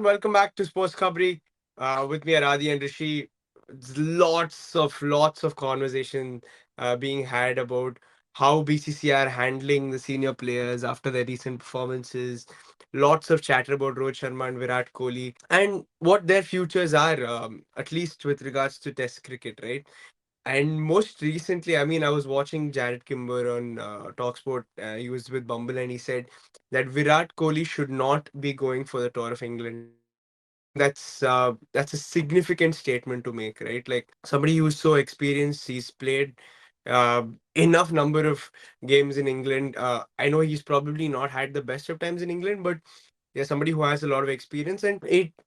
Welcome back to SportsKhabri. With me, Aradi and Rishi. Lots of conversation being had about how BCCI are handling the senior players after their recent performances. Lots of chatter about Rohit Sharma and Virat Kohli and what their futures are, at least with regards to Test cricket, right? And most recently, I mean, I was watching Jarrod Kimber on Talksport. He was with Bumble, and he said that Virat Kohli should not be going for the tour of England. I think that's a significant statement to make, right? Like somebody who's so experienced, he's played enough number of games in England. I know he's probably not had the best of times in England, but yeah, somebody who has a lot of experience. And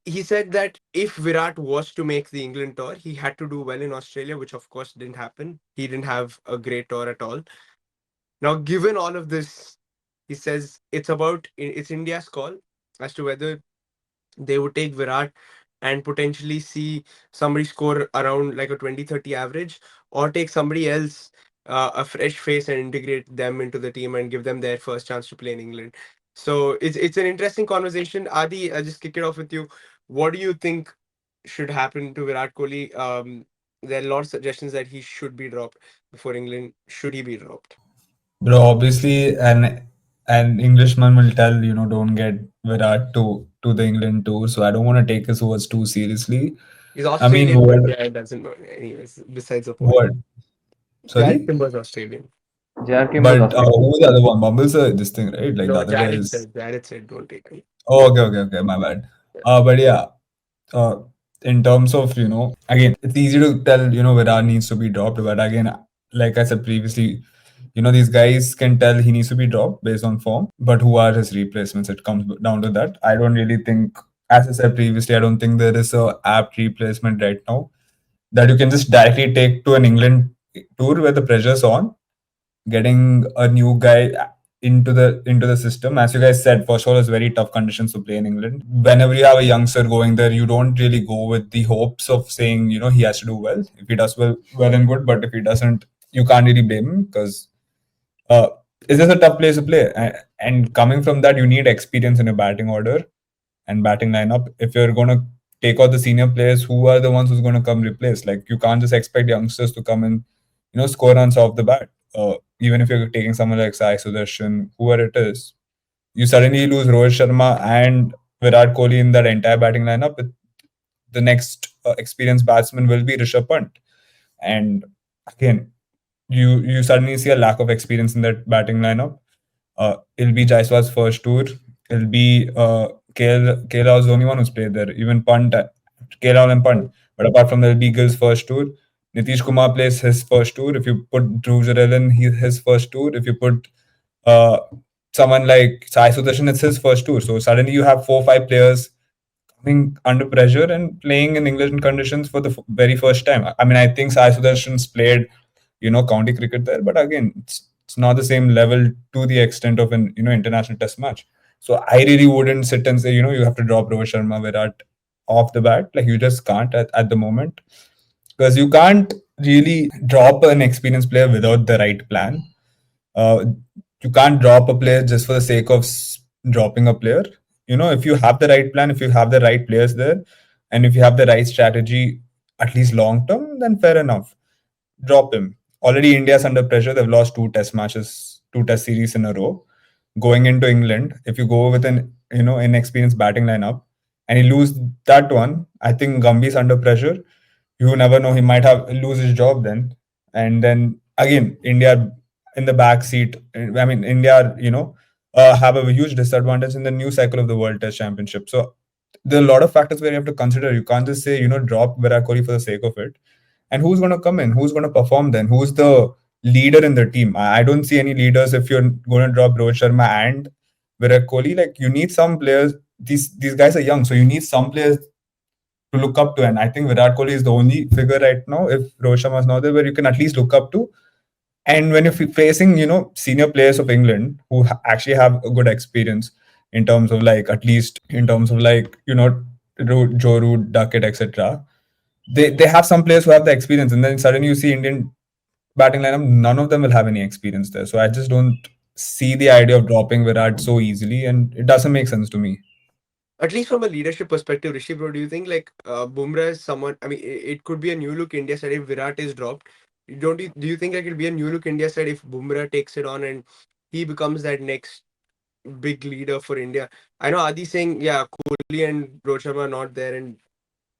he said that if Virat was to make the England tour, he had to do well in Australia, which of course didn't happen. He didn't have a great tour at all. Now, given all of this, he says it's India's call as to whether they would take Virat and potentially see somebody score around like a 20-30 average, or take somebody else, a fresh face, and integrate them into the team and give them their first chance to play in England. So it's an interesting conversation. Adi, I'll just kick it off with you. What do you think should happen to Virat Kohli? There are a lot of suggestions that he should be dropped before England. Should he be dropped? Bro, obviously, an Englishman will tell don't get Virat to the England tour. So I don't want to take his words too seriously. He's I mean, Australian, but yeah, it doesn't matter. Anyways, besides the point. what? Jarrod Sorry, Kimber's Australian. JR Kimber but was Australian. who's the other one? Bumble's this thing, right? Like the No, other guy Jared is. said. Jared said don't take him. Oh, okay. My bad. Yeah. But yeah, uh, in terms of again, it's easy to tell Virat needs to be dropped, but again, like I said previously, these guys can tell he needs to be dropped based on form, but who are his replacements? It comes down to that. I don't really think, as I said previously, I don't think there is a apt replacement right now that you can just directly take to an England tour where the pressure's on. Getting a new guy into the system, as you guys said, for sure, is very tough conditions to play in England. Whenever you have a youngster going there, you don't really go with the hopes of saying he has to do well. If he does well and good, but if he doesn't, you can't really blame him because uh, it's just a tough place to play. And coming from that, you need experience in your batting order and batting lineup. If you're going to take out the senior players, who are the ones who's going to come replace? Like, you can't just expect youngsters to come and score runs off the bat. Even if you're taking someone like Sai Sudarshan, whoever it is, you suddenly lose Rohit Sharma and Virat Kohli in that entire batting lineup. The next experienced batsman will be Rishabh Pant, and again, you suddenly see a lack of experience in that batting lineup. It'll be Jaiswal's first tour. It'll be KL Rahul's the only one who's played there. Even Pant, KL Rahul and Pant. But apart from that, it'll be Gill's first tour. Nitish Kumar plays his first tour. If you put Dhruv Jurel in, his first tour. If you put uh, someone like Sai Sudarshan, it's his first tour. So suddenly you have 4 or 5 players coming under pressure and playing in English conditions for the very first time. I mean, I think Sai Sudarshan's played, county cricket there, but again, it's not the same level to the extent of an international test match. So I really wouldn't sit and say you have to drop Rohit Sharma, Virat off the bat. Like, you just can't at the moment, because you can't really drop an experienced player without the right plan. Uh, you can't drop a player just for the sake of dropping a player. If you have the right plan, if you have the right players there, and if you have the right strategy, at least long term, then fair enough. Drop him. Already India's under pressure. They've lost 2 test matches, 2 test series in a row. Going into England, if you go with an inexperienced batting lineup and you lose that one, I think Gumby's under pressure. You never know, he might have lose his job then. And then again, India in the back seat. I mean, India, have a huge disadvantage in the new cycle of the World Test Championship. So there are a lot of factors where you have to consider. You can't just say, drop Virat Kohli for the sake of it. And who's going to come in? Who's going to perform then? Who's the leader in the team? I don't see any leaders if you're going to drop Rohit Sharma and Virat Kohli. Like, you need some players. These guys are young, so you need some players to look up to. And I think Virat Kohli is the only figure right now, if Rohit Sharma is not there, where you can at least look up to. And when you're facing, senior players of England who actually have a good experience in terms of, like, at least in terms of, like, Joe Root, Duckett, etc., they have some players who have the experience, and then suddenly you see Indian batting lineup, none of them will have any experience there. So I just don't see the idea of dropping Virat so easily, and it doesn't make sense to me. At least from a leadership perspective, Rishi bro, do you think like Bumrah is someone? I mean, it could be a new look India side if Virat is dropped. Don't you? Do you think like it'll be a new look India side if Bumrah takes it on and he becomes that next big leader for India? I know Adi saying yeah, Kohli and Rohit Sharma are not there, and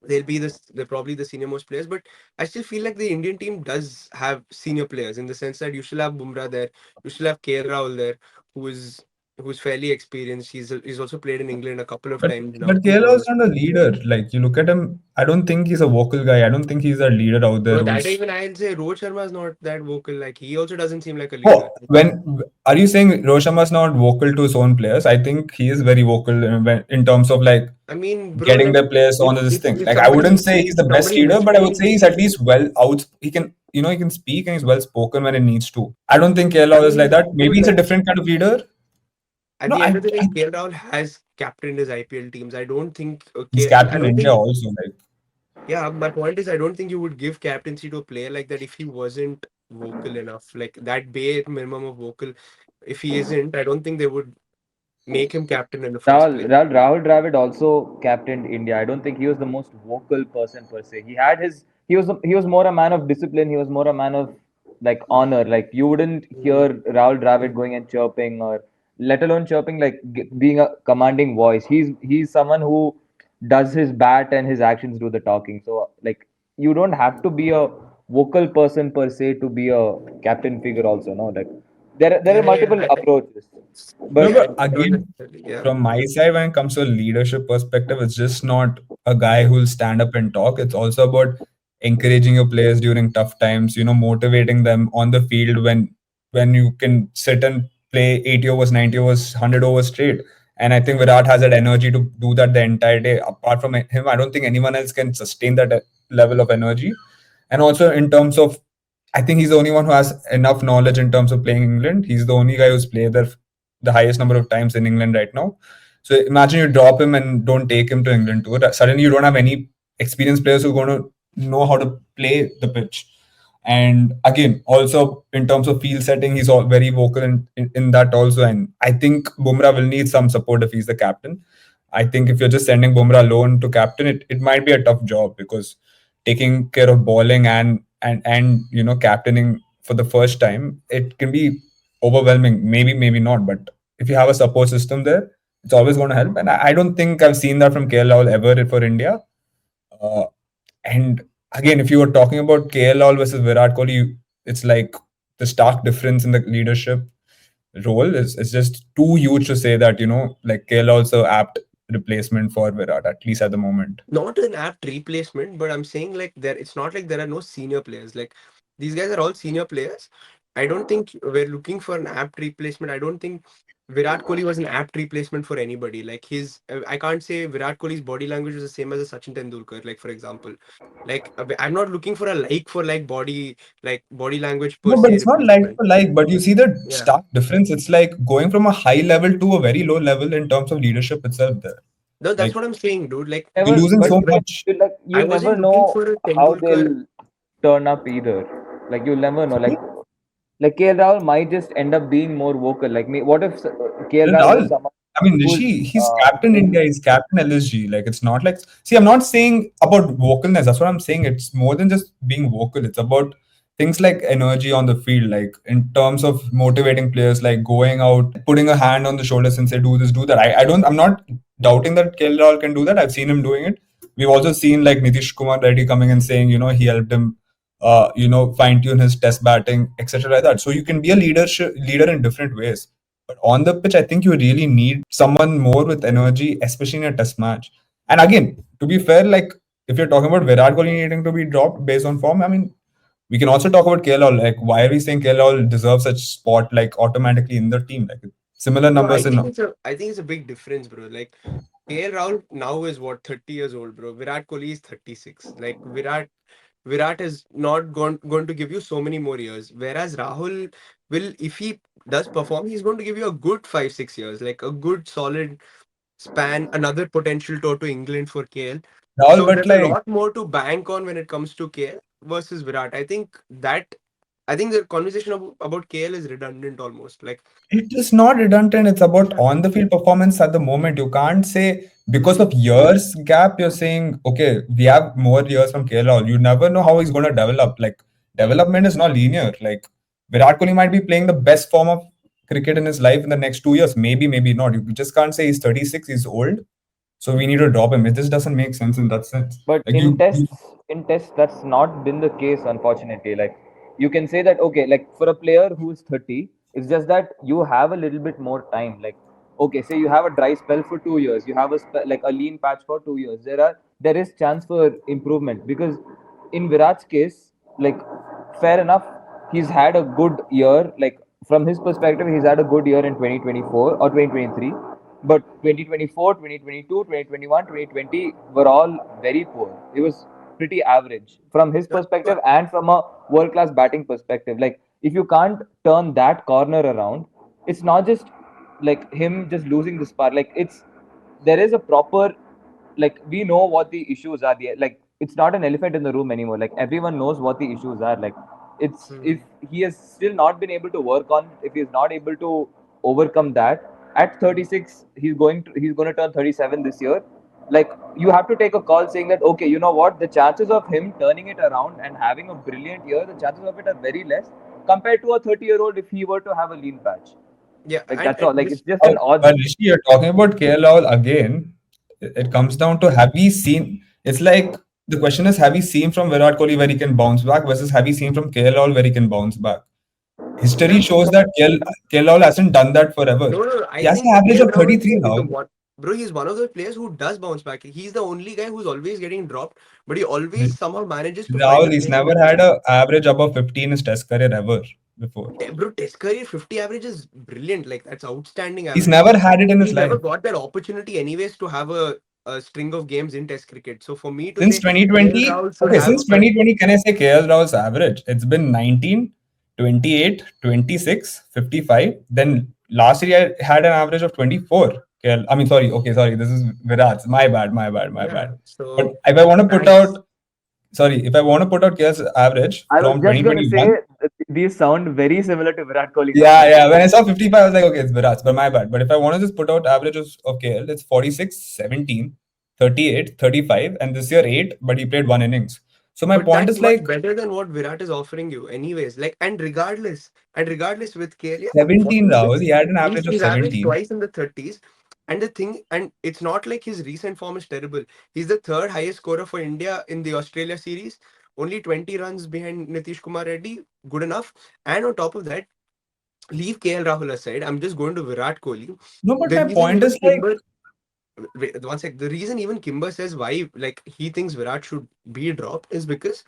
they'll be they're probably the senior most players. But I still feel like the Indian team does have senior players in the sense that you still have Bumrah there, you still have KL Rahul there, who is who's fairly experienced. He's also played in England a couple of But times now. but KL is not a leader. Like you look at him, I don't think he's a vocal guy. I don't think he's a leader out there Bro, that who's. even I'll say Rohit Sharma is not that vocal. Like he also doesn't seem like a leader. Oh, when are you saying Roshama is not vocal to his own players? I think he is very vocal in terms of like I mean, bro, getting like the players on this thing. if Like I somebody wouldn't say he's the if best somebody leader, but I would say misplays, he's at least well out. He can, he can speak and he's well spoken when it needs to. I don't think I KL is like mean, that. dude, Maybe he's a like different kind of leader. at No, the end of the day, KL Rahul has captained his IPL teams. I don't think he's okay. I captain don't India think. also. Like Yeah, my point is, I don't think you would give captaincy to a player like that if he wasn't vocal enough. Like that bare minimum of vocal. If he isn't, I don't think they would make him captain in the first place. Rahul Dravid also captained India. I don't think he was the most vocal person per se. He was more a man of discipline. He was more a man of like honor. Like you wouldn't Mm. hear Rahul Dravid going and chirping, or let alone chirping, like being a commanding voice. He's someone who does his bat and his actions do the talking. So like you don't have to be a vocal person per se to be a captain figure. Also, no, like there are Yeah, yeah, multiple approaches, no, but yeah. but I don't again, necessarily. Yeah. from my side, when it comes to a leadership perspective, it's just not a guy who'll stand up and talk. It's also about encouraging your players during tough times, motivating them on the field when you can sit and play 80 overs, 90 overs, 100 overs straight. And I think Virat has that energy to do that the entire day. Apart from him, I don't think anyone else can sustain that level of energy. And also in terms of, I think he's the only one who has enough knowledge in terms of playing England. He's the only guy who's played there the highest number of times in England right now. So imagine you drop him and don't take him to England tour. Suddenly you don't have any experienced players who are going to know how to play the pitch. And again, also in terms of field setting, he's all very vocal in that also. And I think Bumrah will need some support if he's the captain. I think if you're just sending Bumrah alone to captain, it might be a tough job because taking care of bowling and captaining for the first time, it can be overwhelming. Maybe not, but if you have a support system there, it's always going to help. And I don't think I've seen that from KL ever for India. Uh, and again, if you were talking about KL versus Virat Kohli, it's like the stark difference in the leadership role is just too huge to say that like KL also apt replacement for Virat, at least at the moment. Not an apt replacement, but I'm saying like there it's not like there are no senior players. Like these guys are all senior players. I don't think we're looking for an apt replacement. I don't think Virat Kohli was an apt replacement for anybody. Like I can't say Virat Kohli's body language was the same as a Sachin Tendulkar. Like for example, like I'm not looking for a like body language per No, but se it's not like replacement. for like, but you see the Yeah, stark difference. It's like going from a high level to a very low level in terms of leadership itself there. no, that's Like what I'm saying, dude. Like you're never, losing but so when much. you like I you'll never wasn't looking know for a how Tendulkar. they'll turn up either. Like you'll never know. Like KL Rahul might just end up being more vocal. Like me, what if KL And Rahul all, was someone I mean, who's Rishi, he's captain India, he's captain LSG. Like, it's not like, see, I'm not saying about vocalness. That's what I'm saying. It's more than just being vocal. It's about things like energy on the field, like in terms of motivating players, like going out, putting a hand on the shoulders and say, do this, do that. I'm not doubting that Rahul can do that. I've seen him doing it. We've also seen like Nitish Kumar Reddy coming and saying, he helped him fine tune his test batting, etc. like that. So you can be a leader in different ways. But on the pitch, I think you really need someone more with energy, especially in a test match. And again, to be fair, like if you're talking about Virat Kohli needing to be dropped based on form, I mean, we can also talk about KL. Like, why are we saying KL deserves such spot like automatically in the team? Like similar No, numbers in. I think it's a big difference, bro. Like KL Rahul now is what 30 years old, bro. Virat Kohli is 36. Like Virat is not going to give you so many more years. Whereas Rahul will, if he does perform, he's going to give you a good 5 6 years, like a good solid span. Another potential tour to England for KL. Rahul, So but there's a like lot more to bank on when it comes to KL versus Virat. I think that I think the conversation about KL is redundant almost. Like, It is not redundant. It's about on the field performance at the moment. You can't say because of years gap, you're saying, okay, we have more years from KL. You never know how he's going to develop. Like, development is not linear. Like, Virat Kohli might be playing the best form of cricket in his life in the next 2 years. Maybe, maybe not. You just can't say he's 36, he's old. So we need to drop him. It just doesn't make sense in that sense. But Like, you in tests, that's not been the case, unfortunately. Like you can say that okay, like for a player who is 30, it's just that you have a little bit more time. Like okay, say you have a dry spell for 2 years, you have like a lean patch for 2 years. There is chance for improvement because in Virat's case, like fair enough, he's had a good year. Like from his perspective, he's had a good year in 2024 or 2023. But 2024, 2022, 2021, 2020 were all very poor. It was pretty average from his perspective and from a world class batting perspective. Like, if you can't turn that corner around, it's not just like him just losing the spark. Like, there is a proper, like we know what the issues are. Like it's not an elephant in the room anymore. Like everyone knows what the issues are. Like it's if hmm. he has still not been able to work on, if he's not able to overcome that at 36, he's going to turn 37 this year. Like you have to take a call saying that okay, you know what, the chances of him turning it around and having a brilliant year, the chances of it are very less compared to a 30-year-old if he were to have a lean patch. Yeah, Like and that's all. Like this it's just But, an odds. but Rishi, you're talking about KL again. It comes down to have we seen? It's like the question is, have we seen from Virat Kohli where he can bounce back versus have we seen from KL where he can bounce back? History yeah. shows that KL hasn't done that forever. No, no, no. He I has an think average KL of Rahul 33 is now. the one. Bro, he's one of those players who does bounce back. He's the only guy who's always getting dropped, but he always somehow manages to find Rahul, a he's place never to had play. a average above 50 in his test career ever before. Bro, Test career 50 average is brilliant. Like, that's outstanding He's average. never had it in He his never life. got that opportunity, anyways, to have a string of games in Test cricket. So, for me to Since say KL 2020, Rahul should okay, have since a. 2020, can I say KL Rao's average? It's been 19, 28, 26, 55. Then last year I had an average of 24. KL, I mean, sorry, okay, sorry, this is Virat's. My bad, my bad, my bad. Yeah. But So, if I want to put that's. out, sorry, if I want to put out KL's average I was from just gonna say 2021, these sound very similar to Virat Kohli's yeah, numbers. yeah. When I saw 55, I was like, okay, it's Virat's, but my bad. But if I want to just put out averages of KL, it's 46, 17, 38, 35, and this year 8, but he played one innings. So my But point that's is much like better than what Virat is offering you, anyways. Like, and regardless with KL, yeah, 17, Rahul. 46. He had an He's, average of he's averaged 17. twice in the 30s. And it's not like his recent form is terrible. He's the third highest scorer for India in the Australia series, only 20 runs behind Nitish Kumar Reddy. Good enough. And on top of that, leave KL Rahul aside. I'm just going to Virat Kohli. No, but The my reason point even is like, Kimber Wait, one sec. The reason even Kimber says why like he thinks Virat should be dropped is because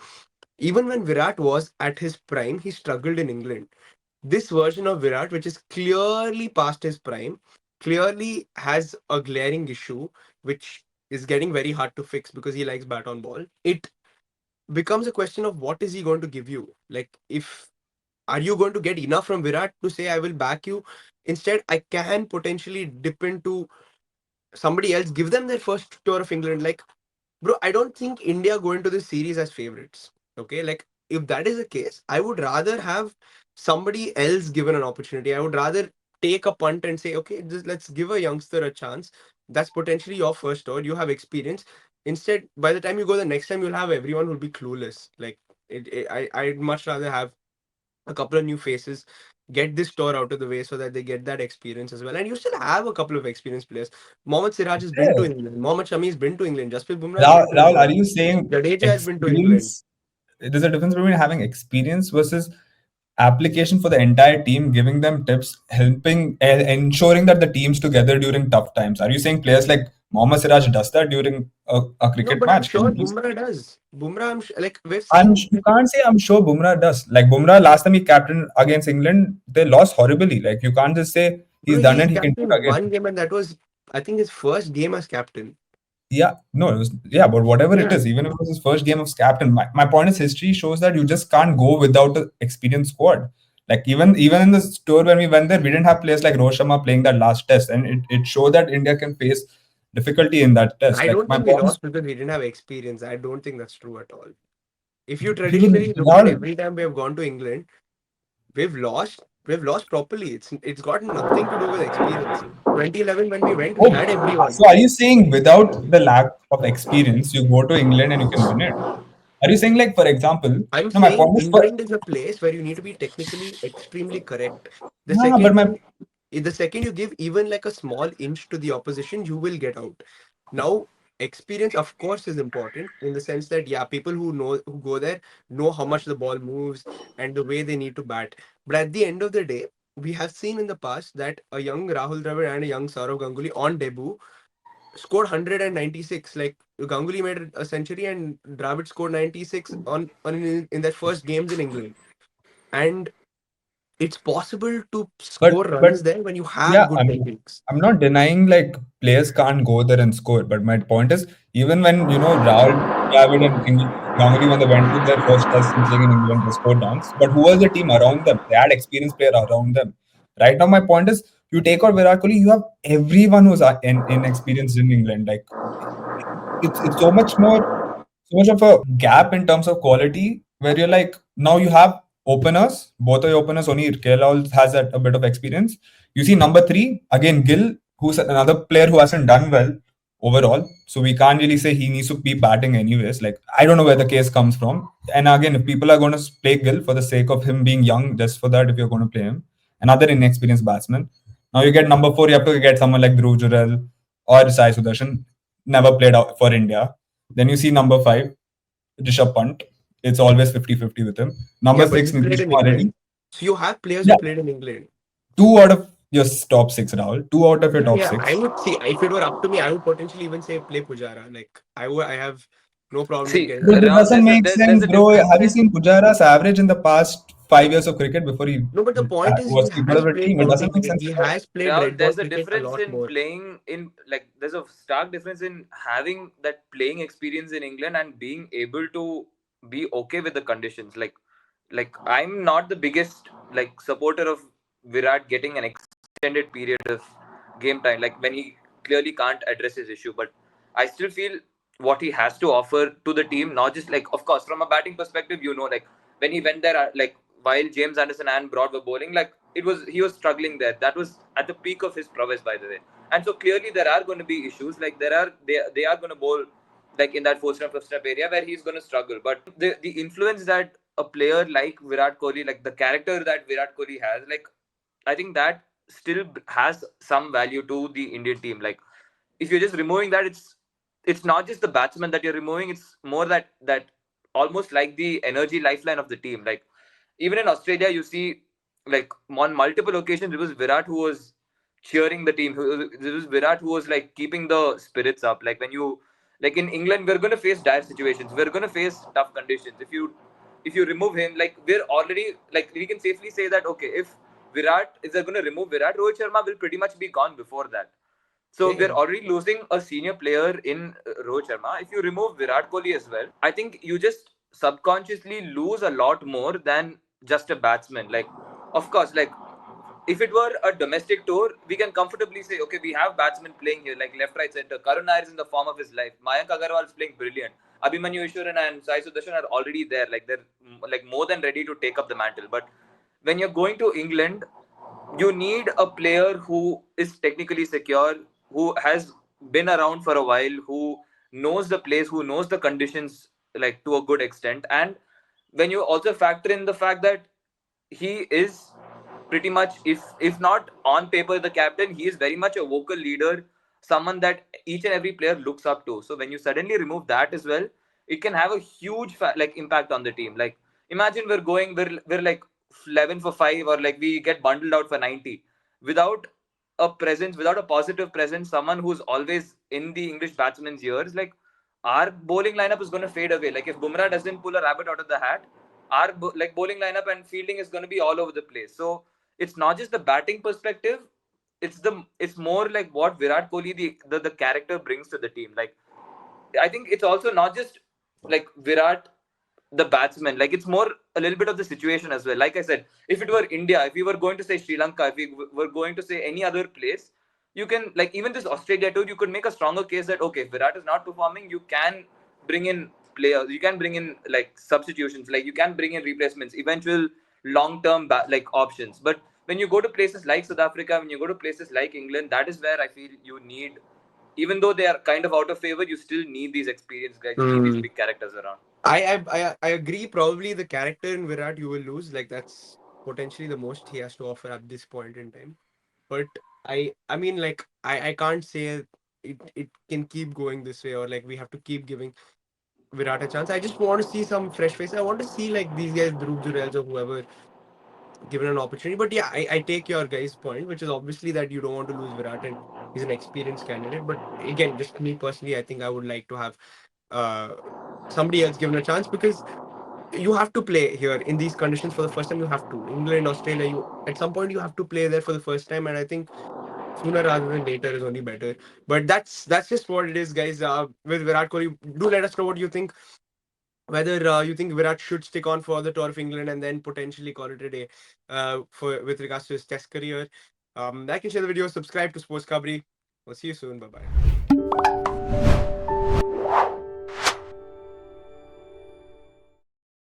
even when Virat was at his prime, he struggled in England. This version of Virat, which is clearly past his prime, clearly has a glaring issue, which is getting very hard to fix because he likes bat on ball. It becomes a question of what is he going to give you? Like, if are you going to get enough from Virat to say I will back you? Instead, I can potentially dip into somebody else, give them their first tour of England. Like, bro, I don't think India go into this series as favorites. Okay, like if that is the case, I would rather have somebody else given an opportunity. I would rather take a punt and say, okay, just let's give a youngster a chance. That's potentially your first tour. You have experience. Instead, by the time you go the next time, you'll have everyone who'll be clueless. Like, I'd much rather have a couple of new faces, get this tour out of the way so that they get that experience as well. And you still have a couple of experienced players. Mohammad Siraj has been to yeah. England. Mohammad Shami has been to England. Jasprit Bumrah has Rahul, been to Rahul, are England. you saying Jadeja has been to England. experience? There's a difference between having experience versus application for the entire team, giving them tips, helping, ensuring that the team's together during tough times. Are you saying players like Mohammad Siraj does that during a No, cricket but I'm match? sure Can he Bumrah does. Bumrah, like we've I'm, seen. you can't say I'm sure Bumrah does. Like Bumrah, last time he captained against England, they lost horribly. Like you can't just say Bro, he's done he's it, he can do it captain one again. game, and that was, I think, his first game as captain. Yeah, no, it was, yeah, but whatever it Yeah, is, even if it was his first game of captain, my point is history shows that you just can't go without an experienced squad. Like even in the tour when we went there, we didn't have players like Rohit Sharma playing that last test, and it showed that India can face difficulty in that test. I Like don't my think we point is, lost because we didn't have experience. I don't think that's true at all. If you we were traditionally look at Rahul, every time we have gone to England, We've lost properly. It's got nothing to do with experience. 2011 when we went, we Oh, had everyone. so are you saying without the lack of experience, you go to England and you can win it? Are you saying, like, for example, I'm no, my saying point is for, England is a place where you need to be technically extremely correct. The nah, but second my, you the second you give even like a small inch to the opposition, you will get out. Now, experience, of course, is important in the sense that yeah, people who go there know how much the ball moves and the way they need to bat. But at the end of the day, we have seen in the past that a young Rahul Dravid and a young Saurav Ganguly on debut scored 196. Like Ganguly made a century and Dravid scored 96 on in their first games in England. And it's possible to score but runs there when you have yeah, good techniques. I'm not denying like players can't go there and score, but my point is even when Rahul Dravid and Ganguly when they went to their first test in playing in England, they scored runs. But who was the team around them? They had experienced player around them. Right now, my point is you take out Virat Kohli, you have everyone who's inexperienced in England. Like it's so much of a gap in terms of quality where you're like now you have openers, both of your openers, only KL has that a bit of experience. You see number three, again Gill, who's another player who hasn't done well overall. So we can't really say he needs to be batting anyways. Like I don't know where the case comes from. And again, if people are going to play Gill for the sake of him being young, just for that, if you're going to play him, another inexperienced batsman. Now you get number four, you have to get someone like Dhruv Jurel or Sai Sudarshan, never played out for India. Then you see number five, Rishabh Pant. It's always 50-50 with him. Yeah, Number but six, he played Nitish in Kumar England. Reddy. So you have players who Yeah, played in England. two out of your top six, Rahul. Two out of your Yeah, top yeah. I six. would see if it were up to me, I would potentially even say play Pujara. Like I have no problem in See, getting But rid that of Rahul, doesn't Pujara. make there's sense, a bro. difference Have you in seen Pujara's average in the past 5 years of cricket before he No, but the point is was he keeper of has the played team? It county doesn't make cricket. sense He at all. has played Rahul, red ball there's a cricket a difference lot in more. playing in like there's a stark difference in having that playing experience in England and being able to be okay with the conditions. Like I'm not the biggest like supporter of Virat getting an extended period of game time, like when he clearly can't address his issue. But I still feel what he has to offer to the team, not just like of course from a batting perspective, like when he went there, like while James Anderson and Broad were bowling, like he was struggling there. That was at the peak of his prowess, by the way. And so clearly there are going to be issues. Like they are going to bowl like in that fourth step, fifth step area where he's going to struggle. But the influence that a player like Virat Kohli, like the character that Virat Kohli has, like I think that still has some value to the Indian team. Like if you're just removing that, it's not just the batsman that you're removing. It's more that almost like the energy lifeline of the team. Like even in Australia, you see like on multiple occasions it was Virat who was cheering the team. It was Virat who was like keeping the spirits up. Like when you like in England, we're going to face dire situations. We're going to face tough conditions. If you remove him, like we're already like we can safely say that okay, if they're going to remove Virat, Rohit Sharma will pretty much be gone before that. So Yeah, we're already losing a senior player in Rohit Sharma. If you remove Virat Kohli as well, I think you just subconsciously lose a lot more than just a batsman. Like, of course, like if it were a domestic tour, we can comfortably say, okay, we have batsmen playing here, like left, right, center. Karun Nair is in the form of his life. Mayank Agarwal is playing brilliant. Abhimanyu Ishwaran and Sai Sudarshan are already there. Like they're like more than ready to take up the mantle. But when you're going to England, you need a player who is technically secure, who has been around for a while, who knows the place, who knows the conditions like to a good extent. And when you also factor in the fact that he is pretty much, if not on paper the captain, he is very much a vocal leader, someone that each and every player looks up to. So when you suddenly remove that as well, it can have a huge like impact on the team. Like imagine we're like 11 for 5, or like we get bundled out for 90 without a presence, without a positive presence, someone who's always in the English batsman's ears. Like our bowling lineup is going to fade away. Like if Bumrah doesn't pull a rabbit out of the hat, our like bowling lineup and fielding is going to be all over the place. So it's not just the batting perspective, it's more like what Virat Kohli the character brings to the team. Like I think it's also not just like Virat the batsman. Like it's more a little bit of the situation as well. Like I said, if it were India, if we were going to say Sri Lanka, if we were going to say any other place, you can like even this Australia tour, you could make a stronger case that okay, if Virat is not performing, you can bring in players, you can bring in like substitutions, like you can bring in replacements, eventual long-term like options. But when you go to places like South Africa, when you go to places like England, that is where I feel you need, even though they are kind of out of favor, you still need these experienced guys. You need these Hmm. big characters around. I agree. Probably the character in Virat you will lose. Like that's potentially the most he has to offer at this point in time. But I mean like I can't say it can keep going this way, or like we have to keep giving Virat a chance. I just want to see some fresh faces. I want to see like these guys, Dhruv Jurels or whoever, given an opportunity. But yeah, I take your guys' point, which is obviously that you don't want to lose Virat and he's an experienced candidate. But again, just me personally, I think I would like to have uh somebody else given a chance, because you have to play here in these conditions for the first time. You have to England, Australia. You at some point you have to play there for the first time, and I think sooner rather than later is only better. But that's just what it is, guys. With Virat Kohli, do let us know what you think. Whether you think Virat should stick on for the tour of England and then potentially call it a day for with regards to his Test career. Like and share the video. Subscribe to Sports Khabri. We'll see you soon. Bye bye.